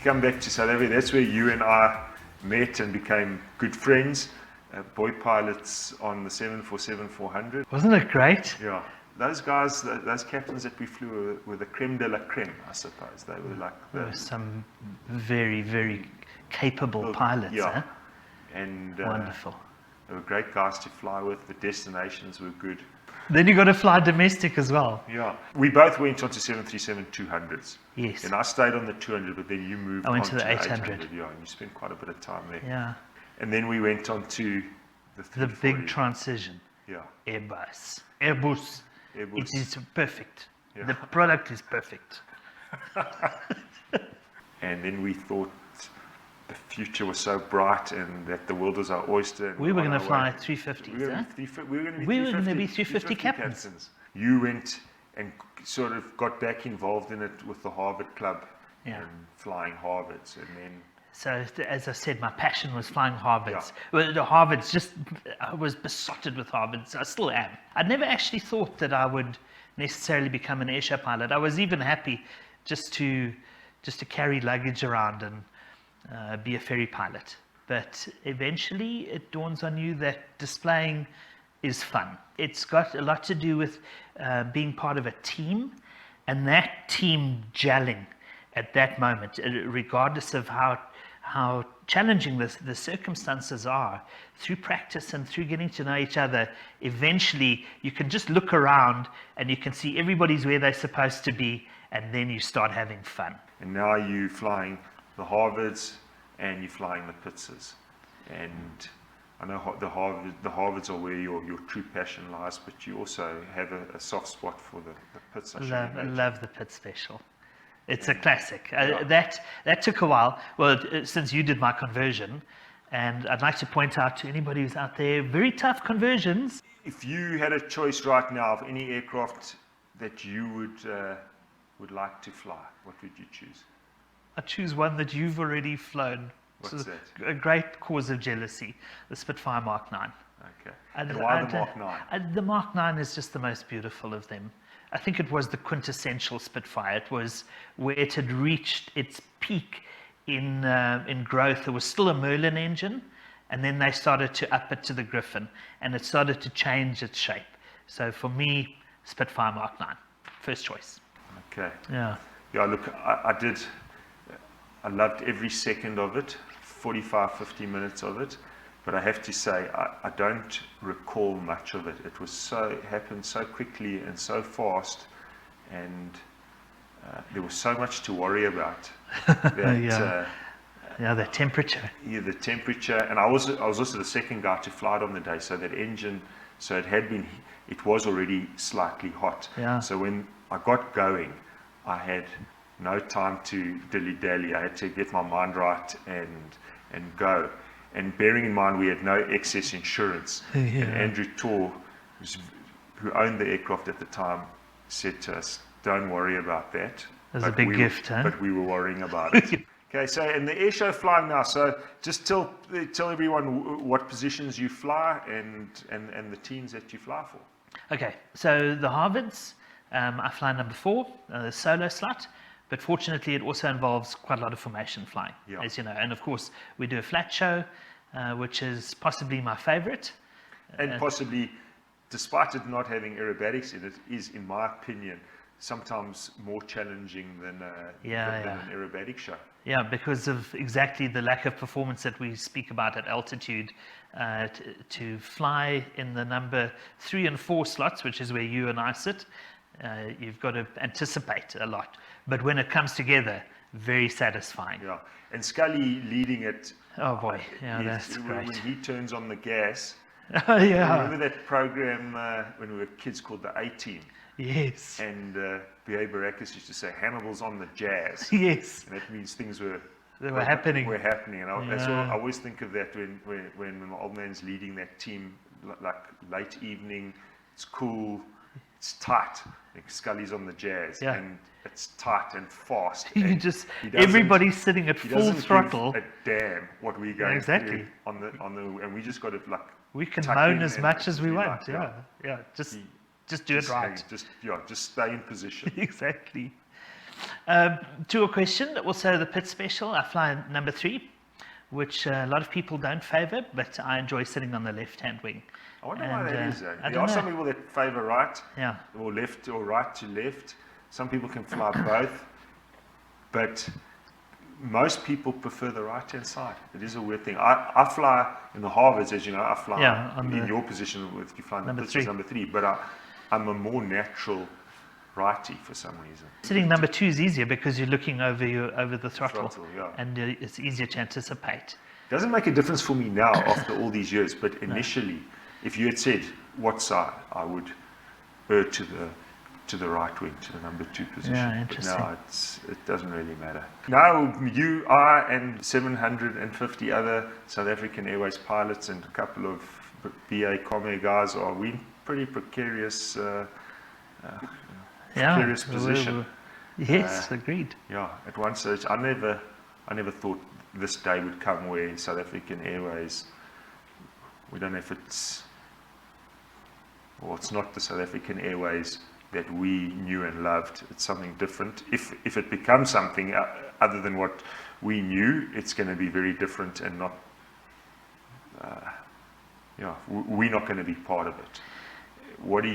come back to South Africa, that's where you and I met and became good friends. Boy pilots on the 747-400. Wasn't it great? Yeah. Those guys, those captains that we flew were the creme de la creme, I suppose. They were like There were some very, very capable pilots. Yeah. Huh? And Wonderful. they were great guys to fly with. The destinations were good. Then you got to fly domestic as well. Yeah. We both went on to 737-200s. Yes. And I stayed on the 200, but then you moved on to the 800. Yeah, and you spent quite a bit of time there. Yeah. And then we went on to the 340. big transition. Yeah. Airbus. Airbus. It is perfect. Yeah. The product is perfect. And then we thought the future was so bright and that the world was our oyster. And We were going to fly way. 350s. We were huh? going to be 350 captains. You went and sort of got back involved in it with the Harvard Club Yeah. and flying Harvards, and then So, as I said, my passion was flying Harvards. Yeah. Well, the Harvards, I was besotted with Harvards. I still am. I never actually thought that I would necessarily become an airshow pilot. I was even happy just to carry luggage around and be a ferry pilot. But eventually, it dawns on you that displaying is fun. It's got a lot to do with being part of a team, and that team gelling at that moment, regardless of how challenging the circumstances are, through practice and through getting to know each other, eventually you can just look around and you can see everybody's where they're supposed to be, and then you start having fun. and now you flying the Harvards and you're flying the Pitzers, and I know the Harvards are where your true passion lies, but you also have a soft spot for the Pitts. I love the Pitt Special. It's a classic. Yeah. That took a while. Well, since you did my conversion, and I'd like to point out to anybody who's out there, very tough conversions. If you had a choice right now of any aircraft that you would like to fly, what would you choose? I choose one that you've already flown. What's that? A great cause of jealousy, the Spitfire Mk9. Okay. And why the Mk9? The Mk9 is just the most beautiful of them. I think it was the quintessential Spitfire. It was where it had reached its peak in growth. There was still a Merlin engine, and then they started to up it to the Griffin, and it started to change its shape. So for me, Spitfire Mk9, first choice. Okay. Yeah. Yeah, look, I loved every second of it, 45, 50 minutes of it. But I have to say, I don't recall much of it. It happened so quickly and so fast, and there was so much to worry about. That, the temperature. Yeah, the temperature, and I was also the second guy to fly it on the day. So that engine, it was already slightly hot. Yeah. So when I got going, I had no time to dilly-dally. I had to get my mind right and go. And bearing in mind we had no excess insurance, and Andrew Torr, who owned the aircraft at the time, said to us, "Don't worry about that." That's a big gift, huh? But we were worrying about it. Okay, so in the airshow flying now, so just tell everyone what positions you fly and the teams that you fly for. Okay, so the Harvards, I fly number 4, the solo slot. But fortunately, it also involves quite a lot of formation flying, as you know. And of course, we do a flat show, which is possibly my favorite. And possibly, despite it not having aerobatics in it, is, in my opinion, sometimes more challenging than an aerobatic show. Yeah, because of exactly the lack of performance that we speak about at altitude. To fly in the number 3 and 4 slots, which is where you and I sit, you've got to anticipate a lot. But when it comes together, very satisfying. Yeah, and Scully leading it. Oh boy, that's great. When he turns on the gas. Oh yeah. Remember that program when we were kids called the A-Team? Yes. And B.A. Baracus used to say, Hannibal's on the jazz. Yes. And that means things were happening. And that's what I always think of that when my old man's leading that team, like late evening, it's cool, it's tight. Like Scully's on the jazz, and it's tight and fast. And everybody's sitting at full throttle. Give a damn what we're going through on the, and we just got to we can moan as much as we want. Just do it right. Just stay in position. Exactly. To a question, also the pit special, I fly number 3, which a lot of people don't favour, but I enjoy sitting on the left-hand wing. I wonder why that is. I There don't are know. some people that favour right, Yeah. or left, or right to left. Some people can fly both, but most people prefer the right-hand side. It is a weird thing. I fly in the Harvards, as you know. I fly in your position with you flying the number pitches 3. number 3, but I'm a more natural righty for some reason. Sitting number 2 is easier because you're looking over the throttle, Yeah. and it's easier to anticipate. Doesn't make a difference for me now after all these years, but initially, if you had said what side, I would err to the right wing, to the number 2 position. Yeah, interesting. But now it doesn't really matter. Now you, I, and 750 other South African Airways pilots and a couple of BA Comair guys are we in pretty precarious position. Yes, agreed. Yeah, at one stage, I never thought this day would come where South African Airways, we don't know if it's not the South African Airways that we knew and loved. It's something different. If it becomes something other than what we knew, it's going to be very different and not, we're not going to be part of it. What do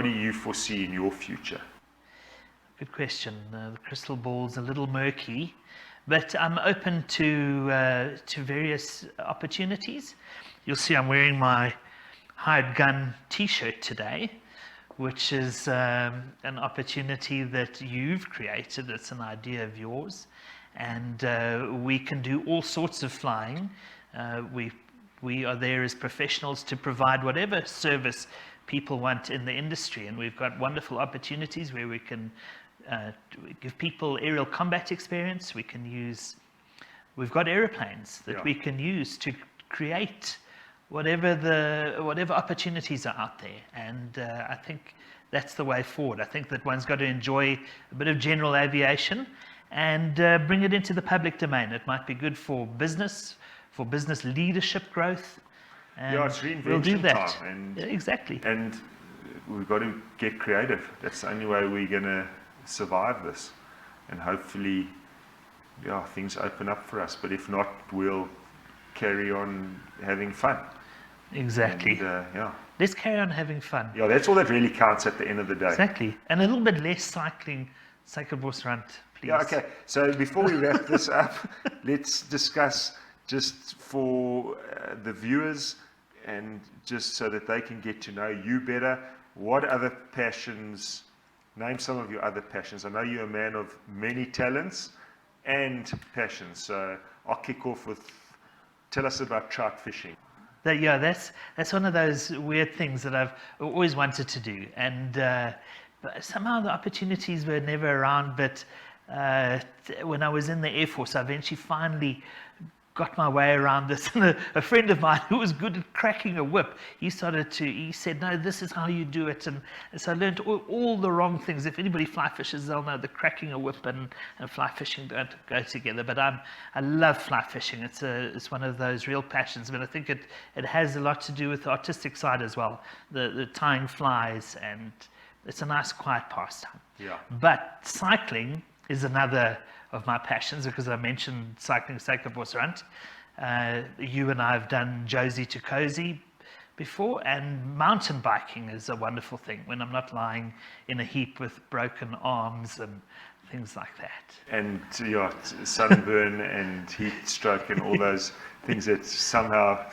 you foresee in your future? Good question. The crystal ball's a little murky, but I'm open to various opportunities. You'll see I'm wearing my hired gun T-shirt today, which is an opportunity that you've created. It's an idea of yours, and we can do all sorts of flying. We are there as professionals to provide whatever service people want in the industry, and we've got wonderful opportunities where we can give people aerial combat experience. We've got aeroplanes that we can use to create whatever opportunities are out there, and I think that's the way forward. I think that one's got to enjoy a bit of general aviation and bring it into the public domain. It might be good for business leadership growth. And it's reinvention we'll do that. time. Exactly. And we've got to get creative. That's the only way we're going to survive this. And hopefully, things open up for us. But if not, we'll carry on having fun. Exactly. And, let's carry on having fun. Yeah, that's all that really counts at the end of the day. Exactly. And a little bit less cycling, Suikerbosrand, please. Yeah, okay. So before we wrap this up, let's discuss, just for the viewers and just so that they can get to know you better, what other passions, name some of your other passions. I know you're a man of many talents and passions. So I'll kick off with, tell us about trout fishing. That's one of those weird things that I've always wanted to do, and but somehow the opportunities were never around. But when I was in the Air Force, I eventually finally got my way around this. And a friend of mine who was good at cracking a whip, he said, no, this is how you do it. And so I learned all the wrong things. If anybody fly fishes, they'll know that cracking a whip and fly fishing don't go together. But I love fly fishing. It's one of those real passions. But I think it has a lot to do with the artistic side as well. The tying flies, and it's a nice quiet pastime. Yeah. But cycling is another of my passions, because I mentioned cycling Suikerbosrand. You and I have done Josie to Cozy before, and mountain biking is a wonderful thing when I'm not lying in a heap with broken arms and things like that. And sunburn and heat stroke and all those things that somehow,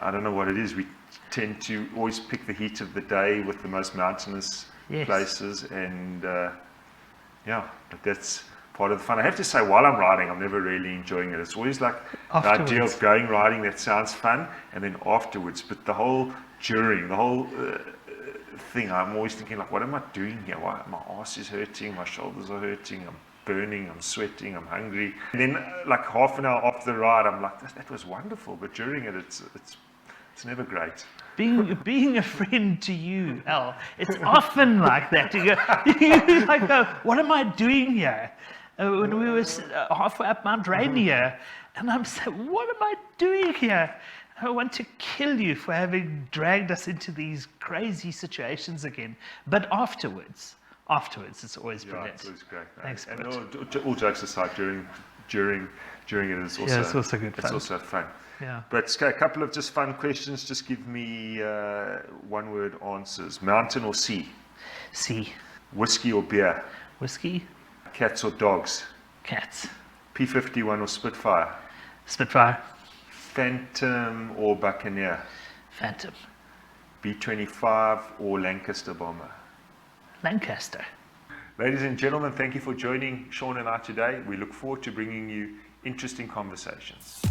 I don't know what it is, we tend to always pick the heat of the day with the most mountainous places, and but that's part of the fun. I have to say, while I'm riding, I'm never really enjoying it. It's always like Afterwards. the idea of going riding, that sounds fun, and then afterwards. But the whole thing, I'm always thinking, like, what am I doing here? Why, my ass is hurting, my shoulders are hurting, I'm burning, I'm sweating, I'm hungry. And then, like half an hour after the ride, I'm like, that was wonderful. But during it, it's never great. Being a friend to you, Al, it's often like that. You go, what am I doing here? When we were halfway up Mount Rainier, and I'm saying, what am I doing here? I want to kill you for having dragged us into these crazy situations again. But afterwards, afterwards, it's always Yeah, brilliant. it was great. Thanks, and Bert. all jokes aside, during it is also Yeah, it's also good it's fun. also fun. Yeah. But Sky, a couple of just fun questions. Just give me one-word answers. Mountain or sea? Sea. Whiskey or beer? Whiskey. Cats or dogs? Cats. P-51 or Spitfire? Spitfire. Phantom or Buccaneer? Phantom. B-25 or Lancaster bomber? Lancaster. Ladies and gentlemen, thank you for joining Sean and I today. We look forward to bringing you interesting conversations.